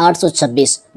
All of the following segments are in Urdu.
826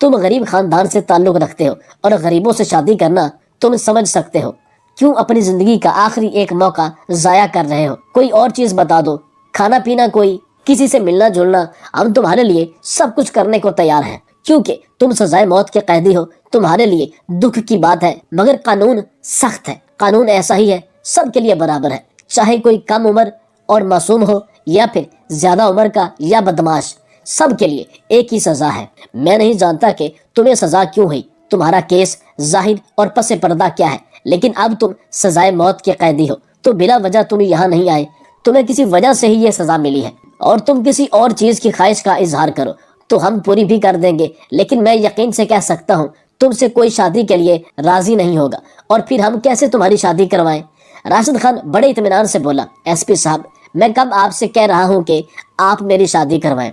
تم غریب خاندان سے تعلق رکھتے ہو اور غریبوں سے شادی کرنا تم سمجھ سکتے ہو، کیوں اپنی زندگی کا آخری ایک موقع ضائع کر رہے ہو؟ کوئی اور چیز بتا دو، کھانا پینا، کوئی کسی سے ملنا جلنا، ہم تمہارے لیے سب کچھ کرنے کو تیار ہیں، کیونکہ تم سزائے موت کے قیدی ہو۔ تمہارے لیے دکھ کی بات ہے، مگر قانون سخت ہے، قانون ایسا ہی ہے، سب کے لیے برابر ہے، چاہے کوئی کم عمر اور معصوم ہو یا پھر زیادہ عمر کا یا بدماش، سب کے لیے ایک ہی سزا ہے۔ میں نہیں جانتا کہ تمہیں سزا کیوں ہوئی، تمہارا کیس ظاہر اور پس پردہ کیا ہے، لیکن اب تم سزائے موت کے قیدی ہو، تو بلا وجہ تم یہاں نہیں آئے، تمہیں کسی وجہ سے ہی یہ سزا ملی ہے، اور تم کسی اور چیز کی خواہش کا اظہار کرو تو ہم پوری بھی کر دیں گے، لیکن میں یقین سے کہہ سکتا ہوں تم سے کوئی شادی کے لیے راضی نہیں ہوگا، اور پھر ہم کیسے تمہاری شادی کروائیں؟ راشد خان بڑے اطمینان سے بولا، ایس پی صاحب، میں کب آپ سے کہہ رہا ہوں کہ آپ میری شادی کروائیں؟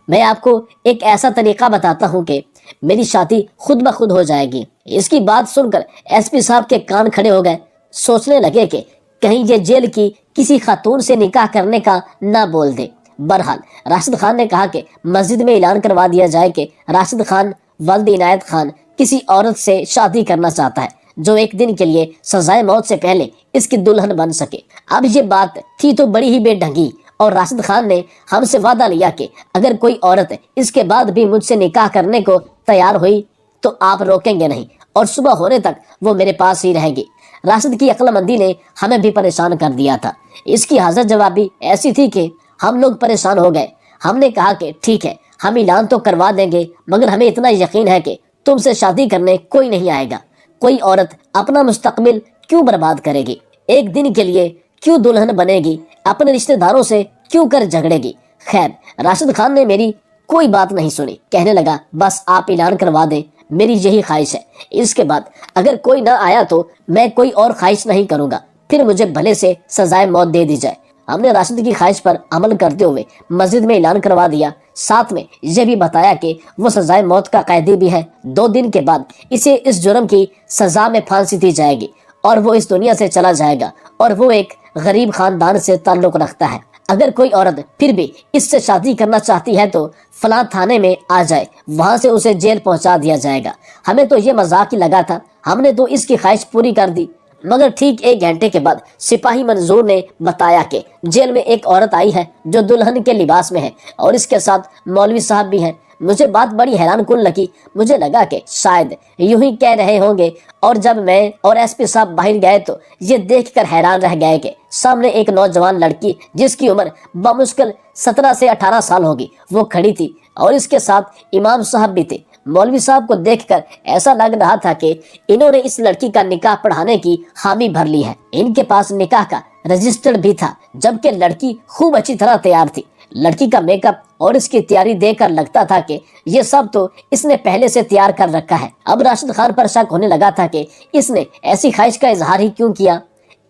میں آپ کو ایک ایسا طریقہ بتاتا ہوں کہ میری شادی خود بخود ہو جائے گی۔ اس کی بات سن کر ایس پی صاحب کے کان کھڑے ہو گئے، سوچنے لگے کہ کہیں یہ جیل کی کسی خاتون سے نکاح کرنے کا نہ بول دے۔ بہرحال راشد خان نے کہا کہ مسجد میں اعلان کروا دیا جائے کہ راشد خان ولد عنایت خان کسی عورت سے شادی کرنا چاہتا ہے جو ایک دن کے لیے سزائے موت سے پہلے اس کی دلہن بن سکے۔ اب یہ بات تھی تو بڑی ہی بے ڈھنگی، اور راشد خان نے ہم سے وعدہ لیا کہ اگر کوئی عورت اس کے بعد بھی مجھ سے نکاح کرنے کو تیار ہوئی تو آپ روکیں گے نہیں، اور صبح ہونے تک وہ میرے پاس ہی رہے گی۔ راشد کی عقل مندی نے ہمیں بھی پریشان کر دیا تھا، اس کی حاضر جوابی ایسی تھی کہ ہم لوگ پریشان ہو گئے۔ ہم نے کہا کہ ٹھیک ہے، ہم اعلان تو کروا دیں گے، مگر ہمیں اتنا یقین ہے کہ تم سے شادی کرنے کوئی نہیں آئے گا۔ کوئی عورت اپنا مستقبل کیوں برباد کرے گی؟ ایک دن کے لیے کیوں دلہن بنے گی؟ اپنے رشتہ داروں سے کیوں کر جھگڑے گی؟ خیر، راشد خان نے میری کوئی بات نہیں سنی، کہنے لگا بس آپ اعلان کروا دیں، میری یہی خواہش ہے، اس کے بعد اگر کوئی نہ آیا تو میں کوئی اور خواہش نہیں کروں گا، پھر مجھے بھلے سے سزائے موت دے دی جائے۔ ہم نے راشد کی خواہش پر عمل کرتے ہوئے مسجد میں اعلان کروا دیا، ساتھ میں یہ بھی بتایا کہ وہ سزائے موت کا قیدی بھی ہے، 2 دن کے بعد اسے اس جرم کی سزا میں پھانسی دی جائے گی اور وہ اس دنیا سے چلا جائے گا، اور وہ ایک غریب خاندان سے تعلق رکھتا ہے۔ اگر کوئی عورت پھر بھی اس سے شادی کرنا چاہتی ہے تو فلاں تھانے میں آ جائے، وہاں سے اسے جیل پہنچا دیا جائے گا۔ ہمیں تو یہ مذاق ہی لگا تھا، ہم نے تو اس کی خواہش پوری کر دی، مگر ٹھیک 1 گھنٹے کے بعد سپاہی منظور نے بتایا کہ جیل میں ایک عورت آئی ہے جو دلہن کے لباس میں ہے، اور اس کے ساتھ مولوی صاحب بھی ہیں۔ مجھے بات بڑی حیران کن لگی، مجھے لگا کہ شاید یوں ہی کہہ رہے ہوں گے، اور جب میں اور ایس پی صاحب باہر گئے تو یہ دیکھ کر حیران رہ گئے کہ سامنے ایک نوجوان لڑکی جس کی عمر بمشکل 17 سے 18 سال ہوگی وہ کھڑی تھی، اور اس کے ساتھ امام صاحب بھی تھے۔ مولوی صاحب کو دیکھ کر ایسا لگ رہا تھا کہ انہوں نے اس لڑکی کا نکاح پڑھانے کی حامی بھر لی ہے۔ ان کے پاس نکاح کا رجسٹر بھی تھا، جبکہ لڑکی خوب اچھی طرح تیار تھی۔ لڑکی کا میک اپ اور اس کی تیاری دیکھ کر لگتا تھا کہ یہ سب تو اس نے پہلے سے تیار کر رکھا ہے۔ اب راشد خان پر شک ہونے لگا تھا کہ اس نے ایسی خواہش کا اظہار ہی کیوں کیا؟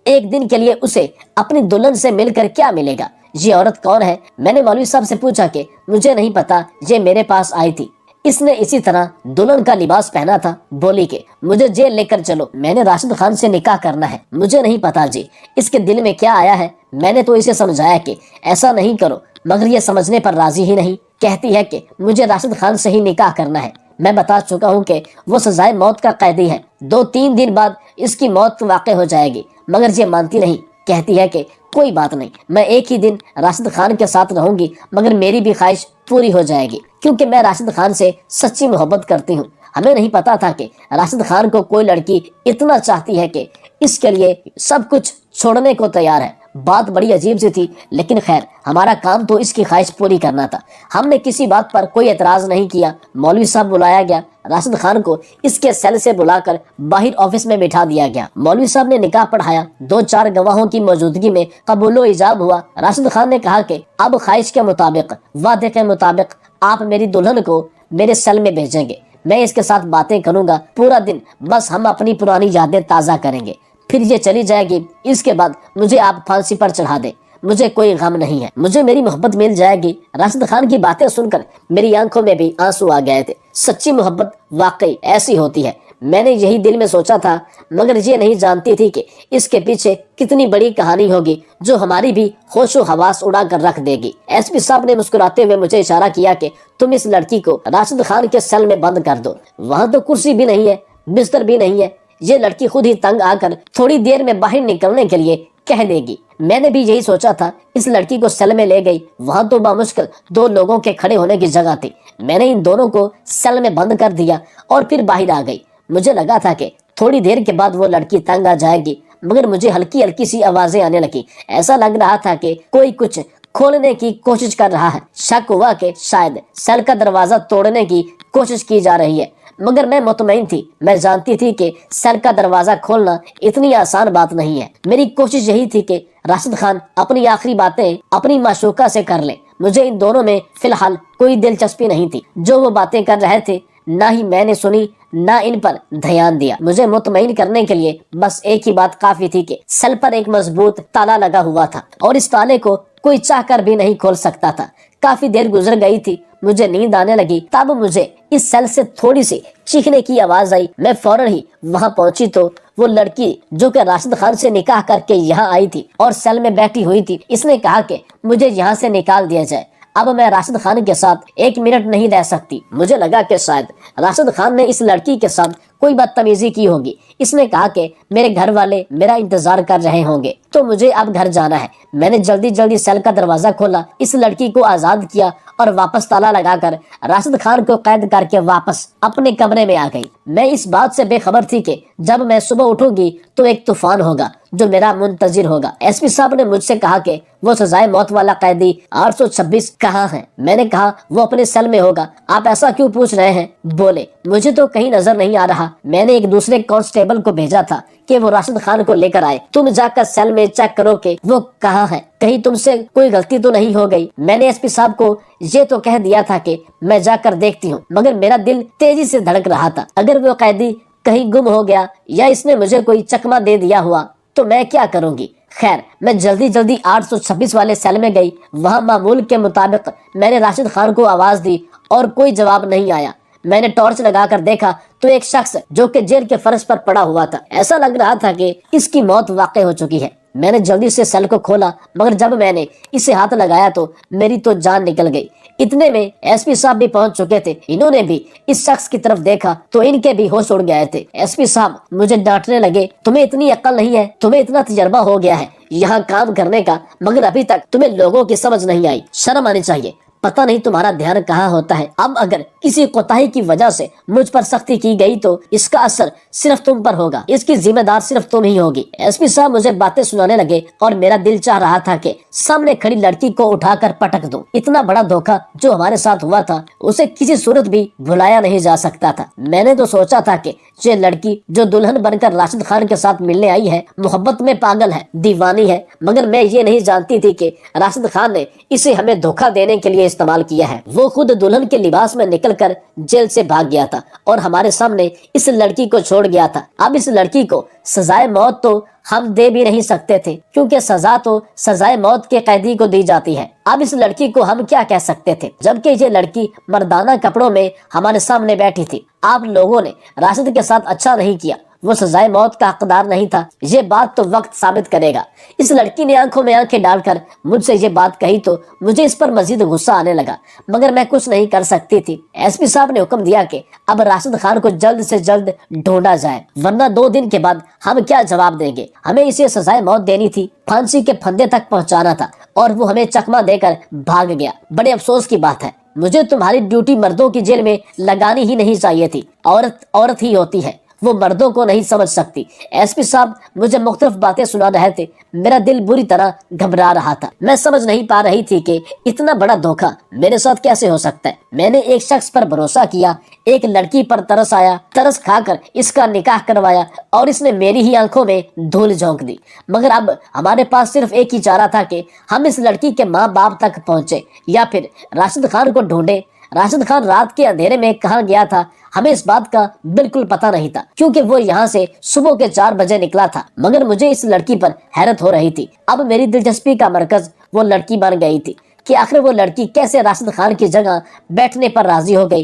ایک دن کے لیے اسے اپنی دلہن سے مل کر کیا ملے گا؟ یہ عورت کون ہے؟ میں نے مولوی صاحب سے پوچھا کہ مجھے نہیں پتا، یہ میرے پاس آئی تھی، اس نے اسی طرح دلہن کا لباس پہنا تھا۔ بولی کہ مجھے جیل لے کر چلو، میں نے راشد خان سے نکاح کرنا ہے۔ مجھے نہیں پتا جی اس کے دل میں کیا آیا ہے، میں نے تو اسے سمجھایا کہ ایسا نہیں کرو، مگر یہ سمجھنے پر راضی ہی نہیں، کہتی ہے کہ مجھے راشد خان سے ہی نکاح کرنا ہے۔ میں بتا چکا ہوں کہ وہ سزائے موت کا قیدی ہے، 2-3 دن بعد اس کی موت واقع ہو جائے گی، مگر یہ مانتی نہیں، کہتی ہے کہ کوئی بات نہیں، میں ایک ہی دن راشد خان کے ساتھ رہوں گی، مگر میری بھی خواہش پوری ہو جائے گی، کیونکہ میں راشد خان سے سچی محبت کرتی ہوں۔ ہمیں نہیں پتا تھا کہ راشد خان کو کوئی لڑکی اتنا چاہتی ہے کہ اس کے لیے سب کچھ چھوڑنے کو تیار ہے۔ بات بڑی عجیب سی تھی، لیکن خیر ہمارا کام تو اس کی خواہش پوری کرنا تھا۔ ہم نے کسی بات پر کوئی اعتراض نہیں کیا۔ مولوی صاحب بلایا گیا، راشد خان کو اس کے سیل سے بلا کر باہر آفس میں بٹھا دیا گیا۔ مولوی صاحب نے نکاح پڑھایا، 2-4 گواہوں کی موجودگی میں قبول و ایجاب ہوا۔ راشد خان نے کہا کہ اب خواہش کے مطابق، وعدے کے مطابق آپ میری دلہن کو میرے سیل میں بھیجیں گے، میں اس کے ساتھ باتیں کروں گا پورا دن، بس ہم اپنی پرانی یادیں تازہ کریں گے، پھر یہ چلی جائے گی، اس کے بعد مجھے آپ پھانسی پر چڑھا دیں، مجھے کوئی غم نہیں ہے، مجھے میری محبت مل جائے گی۔ راشد خان کی باتیں سن کر میری آنکھوں میں بھی آنسو آ گئے تھے۔ سچی محبت واقعی ایسی ہوتی ہے، میں نے یہی دل میں سوچا تھا، مگر یہ نہیں جانتی تھی کہ اس کے پیچھے کتنی بڑی کہانی ہوگی جو ہماری بھی ہوش و حواس اڑا کر رکھ دے گی۔ ایس پی صاحب نے مسکراتے ہوئے مجھے اشارہ کیا کہ تم اس لڑکی کو راشد خان کے سیل میں بند کر دو، وہاں تو کرسی بھی نہیں ہے، بستر بھی نہیں ہے، یہ لڑکی خود ہی تنگ آ کر تھوڑی دیر میں باہر نکلنے کے لیے کہہ دے گی۔ میں نے بھی یہی سوچا تھا، اس لڑکی کو سیل میں لے گئی، وہاں تو بامشکل 2 لوگوں کے کھڑے ہونے کی جگہ تھی۔ میں نے ان دونوں کو سیل میں بند کر دیا اور پھر باہر آ گئی۔ مجھے لگا تھا کہ تھوڑی دیر کے بعد وہ لڑکی تنگ آ جائے گی، مگر مجھے ہلکی ہلکی سی آوازیں آنے لگی۔ ایسا لگ رہا تھا کہ کوئی کچھ کھولنے کی کوشش کر رہا ہے۔ شک ہوا کہ شاید سیل کا دروازہ توڑنے کی کوشش کی جا رہی ہے، مگر میں مطمئن تھی، میں جانتی تھی کہ سیل کا دروازہ کھولنا اتنی آسان بات نہیں ہے۔ میری کوشش یہی تھی کہ راشد خان اپنی آخری باتیں اپنی معشوقہ سے کر لے۔ مجھے ان دونوں میں فی الحال کوئی دلچسپی نہیں تھی۔ جو وہ باتیں کر رہے تھے نہ ہی میں نے سنی نہ ان پر دھیان دیا۔ مجھے مطمئن کرنے کے لیے بس ایک ہی بات کافی تھی کہ سیل پر ایک مضبوط تالا لگا ہوا تھا اور اس تالے کو کوئی چاہ کر بھی نہیں کھول سکتا تھا۔ کافی دیر گزر گئی تھی، مجھے نیند آنے لگی، تب مجھے اس سیل سے تھوڑی سی چیخنے کی آواز آئی۔ میں فوراً ہی وہاں پہنچی تو وہ لڑکی جو کہ راشد خان سے نکاح کر کے یہاں آئی تھی اور سیل میں بیٹھی ہوئی تھی، اس نے کہا کہ مجھے یہاں سے نکال دیا جائے، اب میں راشد خان کے ساتھ 1 منٹ نہیں رہ سکتی۔ مجھے لگا کہ شاید راشد خان نے اس لڑکی کے ساتھ کوئی بدتمیزی کی ہوگی۔ اس نے کہا کہ میرے گھر والے میرا انتظار کر رہے ہوں گے تو مجھے اب گھر جانا ہے۔ میں نے جلدی سیل کا دروازہ کھولا، اس لڑکی کو آزاد کیا اور واپس تالا لگا کر راشد خان کو قید کر کے واپس اپنے کمرے میں آ گئی۔ میں اس بات سے بے خبر تھی کہ جب میں صبح اٹھوں گی تو ایک طوفان ہوگا جو میرا منتظر ہوگا۔ ایس پی صاحب نے مجھ سے کہا کہ وہ سزائے موت والا قیدی 826 کہاں ہے؟ میں نے کہا وہ اپنے سیل میں ہوگا۔ آپ ایسا کیوں پوچھ رہے ہیں؟ بولے مجھے تو کہیں نظر نہیں آ رہا۔ میں نے ایک دوسرے کانسٹیبل کو بھیجا تھا کہ وہ راشد خان کو لے کر آئے۔ تم جا کر سیل میں چیک کرو کہ وہ کہاں ہے، کہیں تم سے کوئی غلطی تو نہیں ہو گئی۔ میں نے ایس پی صاحب کو یہ تو کہہ دیا تھا کہ میں جا کر دیکھتی ہوں، مگر میرا دل تیزی سے دھڑک رہا تھا۔ اگر وہ قیدی کہیں گم ہو گیا یا اس نے مجھے کوئی چکما دے دیا ہوا تو میں کیا کروں گی؟ خیر میں جلدی 826 والے سیل میں گئی۔ وہاں معمول کے مطابق میں نے راشد خان کو آواز دی اور کوئی جواب نہیں آیا۔ میں نے ٹارچ لگا کر دیکھا تو ایک شخص جو کہ جیل کے فرش پر پڑا ہوا تھا، ایسا لگ رہا تھا کہ اس کی موت واقع ہو چکی ہے۔ میں نے جلدی سے سیل کو کھولا، مگر جب میں نے اسے ہاتھ لگایا تو میری تو جان نکل گئی۔ اتنے میں ایس پی صاحب بھی پہنچ چکے تھے۔ انہوں نے بھی اس شخص کی طرف دیکھا تو ان کے بھی ہوش اڑ گئے تھے۔ ایس پی صاحب مجھے ڈانٹنے لگے، تمہیں اتنی عقل نہیں ہے، تمہیں اتنا تجربہ ہو گیا ہے یہاں کام کرنے کا، مگر ابھی تک تمہیں لوگوں کی سمجھ نہیں آئی، شرم آنی چاہیے۔ پتہ نہیں تمہارا دھیان کہاں ہوتا ہے۔ اب اگر کسی کوتاہی کی وجہ سے مجھ پر سختی کی گئی تو اس کا اثر صرف تم پر ہوگا، اس کی ذمہ دار صرف تم ہی ہوگی۔ ایس پی صاحب مجھے باتیں سنانے لگے اور میرا دل چاہ رہا تھا کہ سامنے کھڑی لڑکی کو اٹھا کر پٹک دوں۔ اتنا بڑا دھوکہ جو ہمارے ساتھ ہوا تھا اسے کسی صورت بھی بھلایا نہیں جا سکتا تھا۔ میں نے تو سوچا تھا کہ یہ لڑکی جو دلہن بن کر راشد خان کے ساتھ ملنے آئی ہے محبت میں پاگل ہے، دیوانی ہے، مگر میں یہ نہیں جانتی تھی کہ راشد خان نے اسے ہمیں دھوکہ دینے کے لیے استعمال کیا ہے۔ وہ خود دلہن کے لباس میں نکل کر جیل سے بھاگ گیا تھا اور ہمارے سامنے اس لڑکی کو چھوڑ گیا تھا۔ اب اس لڑکی کو سزائے موت تو ہم دے بھی نہیں سکتے تھے، کیونکہ سزا تو سزائے موت کے قیدی کو دی جاتی ہے۔ اب اس لڑکی کو ہم کیا کہہ سکتے تھے، جبکہ یہ لڑکی مردانہ کپڑوں میں ہمارے سامنے بیٹھی تھی۔ آپ لوگوں نے راشد کے ساتھ اچھا نہیں کیا، وہ سزائے موت کا حقدار نہیں تھا۔ یہ بات تو وقت ثابت کرے گا۔ اس لڑکی نے آنکھوں میں آنکھیں ڈال کر مجھ سے یہ بات کہی تو مجھے اس پر مزید غصہ آنے لگا، مگر میں کچھ نہیں کر سکتی تھی۔ ایس پی صاحب نے حکم دیا کہ اب راشد خان کو جلد سے جلد ڈھونڈا جائے، ورنہ 2 دن کے بعد ہم کیا جواب دیں گے۔ ہمیں اسے سزائے موت دینی تھی، پھانسی کے پھندے تک پہنچانا تھا، اور وہ ہمیں چکما دے کر بھاگ گیا۔ بڑے افسوس کی بات ہے، مجھے تمہاری ڈیوٹی مردوں کی جیل میں لگانی ہی نہیں چاہیے تھی۔ عورت عورت ہی ہوتی ہے، وہ مردوں کو نہیں سمجھ سکتی۔ ایس پی صاحب مجھے مختلف باتیں سنا رہے تھے، میرا دل بری طرح گھبرا رہا تھا۔ میں سمجھ نہیں پا رہی تھی کہ اتنا بڑا دھوکہ میرے ساتھ کیسے ہو سکتا ہے۔ میں نے ایک شخص پر بھروسہ کیا، ایک لڑکی پر ترس آیا، ترس کھا کر اس کا نکاح کروایا، اور اس نے میری ہی آنکھوں میں دھول جھونک دی۔ مگر اب ہمارے پاس صرف ایک ہی چارہ تھا کہ ہم اس لڑکی کے ماں باپ تک پہنچے یا پھر راشد خان کو ڈھونڈے۔ راشد خان رات کے اندھیرے میں کہاں گیا تھا ہمیں اس بات کا بالکل پتہ نہیں تھا، کیونکہ وہ یہاں سے صبح کے 4 بجے نکلا تھا۔ مگر مجھے اس لڑکی پر حیرت ہو رہی تھی۔ اب میری دلچسپی کا مرکز وہ لڑکی بن گئی تھی کہ آخر وہ لڑکی کیسے راشد خان کی جگہ بیٹھنے پر راضی ہو گئی،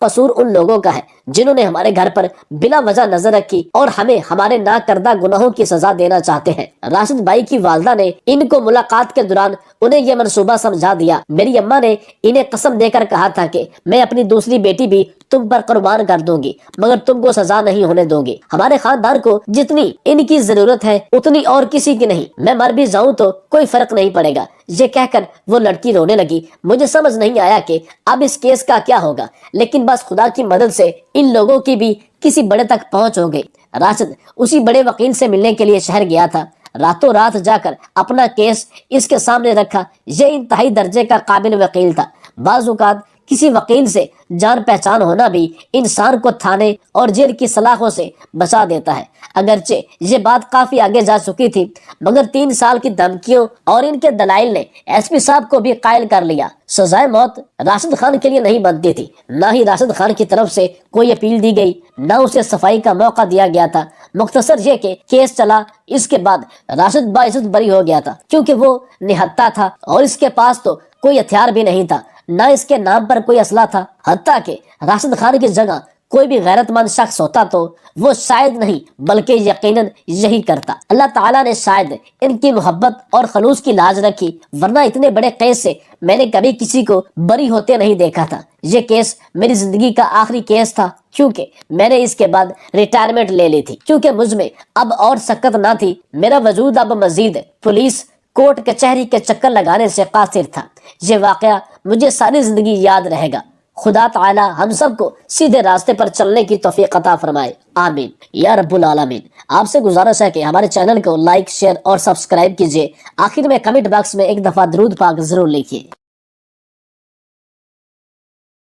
قصور ان لوگوں کا ہے جنہوں نے ہمارے گھر پر بلا وجہ نظر رکھی اور ہمیں ہمارے ناکردہ گناہوں کی سزا دینا چاہتے ہیں۔ راشد بھائی کی والدہ نے ان کو ملاقات کے دوران انہیں یہ منصوبہ سمجھا دیا۔ میری اماں نے انہیں قسم دے کر کہا تھا کہ میں اپنی دوسری بیٹی بھی تم پر قربان کر دوں گی مگر تم کو سزا نہیں ہونے دوں گی۔ ہمارے خاندان کو جتنی ان کی ضرورت ہے اتنی اور کسی کی نہیں، میں مر بھی جاؤں تو کوئی فرق نہیں پڑے گا۔ یہ کہہ کر وہ لڑکی رونے لگی۔ مجھے سمجھ نہیں آیا کہ اب اس کیس کا کیا ہوگا، لیکن بس خدا کی مدد سے ان لوگوں کی بھی کسی بڑے تک پہنچ ہو گئی۔ راشد اسی بڑے وکیل سے ملنے کے لیے شہر گیا تھا۔ راتوں رات جا کر اپنا کیس اس کے سامنے رکھا۔ یہ انتہائی درجے کا قابل وکیل تھا۔ بعض اوقات کسی وکیل سے جان پہچان ہونا بھی انسان کو تھانے اور جیل کی سلاخوں سے بچا دیتا ہے۔ اگرچہ یہ بات کافی آگے جا چکی تھی مگر 3 سال کی دھمکیوں اور ان کے دلائل نے ایس پی صاحب کو بھی قائل کر لیا۔ سزائے موت راشد خان کے لیے نہیں بنتی تھی، نہ ہی راشد خان کی طرف سے کوئی اپیل دی گئی، نہ اسے صفائی کا موقع دیا گیا تھا۔ مختصر یہ کہ کیس چلا، اس کے بعد راشد باعزت بری ہو گیا تھا کیونکہ وہ نہتہ تھا اور اس کے پاس تو کوئی ہتھیار بھی نہیں تھا، نہ اس کے نام پر کوئی اسلحہ تھا۔ حتیٰ کہ راشد خان کی جگہ کوئی بھی غیرت مند شخص ہوتا تو وہ شاید نہیں بلکہ یقیناً یہی کرتا۔ اللہ تعالیٰ نے شاید ان کی محبت اور خلوص کی لاج رکھی، ورنہ اتنے بڑے کیس سے میں نے کبھی کسی کو بری ہوتے نہیں دیکھا تھا۔ یہ کیس میری زندگی کا آخری کیس تھا کیونکہ میں نے اس کے بعد ریٹائرمنٹ لے لی تھی، کیونکہ مجھ میں اب اور سکت نہ تھی۔ میرا وجود اب مزید پولیس کورٹ کچہری کے چکر لگانے سے قاصر تھا۔ یہ واقعہ مجھے ساری زندگی یاد رہے گا۔ خدا تعالی ہم سب کو سیدھے راستے پر چلنے کی توفیق عطا فرمائے، آمین یا رب العالمین۔ آپ سے گزارش ہے کہ ہمارے چینل کو لائک، شیئر اور سبسکرائب کیجیے۔ آخر میں کمنٹ باکس میں ایک دفعہ درود پاک ضرور لکھیے۔